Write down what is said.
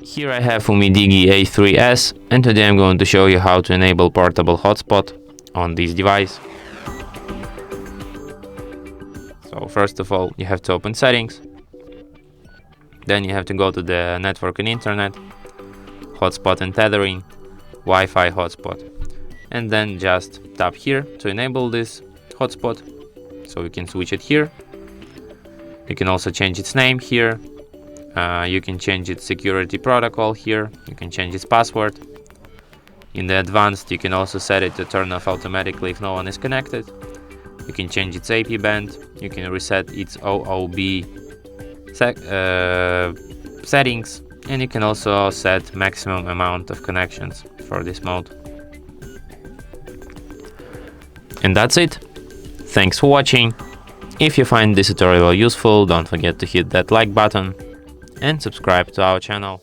Here I have Umidigi A3S, and today I'm going to show you how to enable portable hotspot on this device. So first of all, you have to open settings, then you have to go to the network and internet, hotspot and tethering, Wi-Fi hotspot, and then just tap here to enable this hotspot. So you can switch it here. You can also change its name here. You can change its security protocol here. You can change its password. In the advanced, you can also set it to turn off automatically if no one is connected. You can change its AP band. You can reset its OOB settings, and you can also set maximum amount of connections for this mode. And that's it. Thanks for watching. If you find this tutorial useful, don't forget to hit that like button and subscribe to our channel.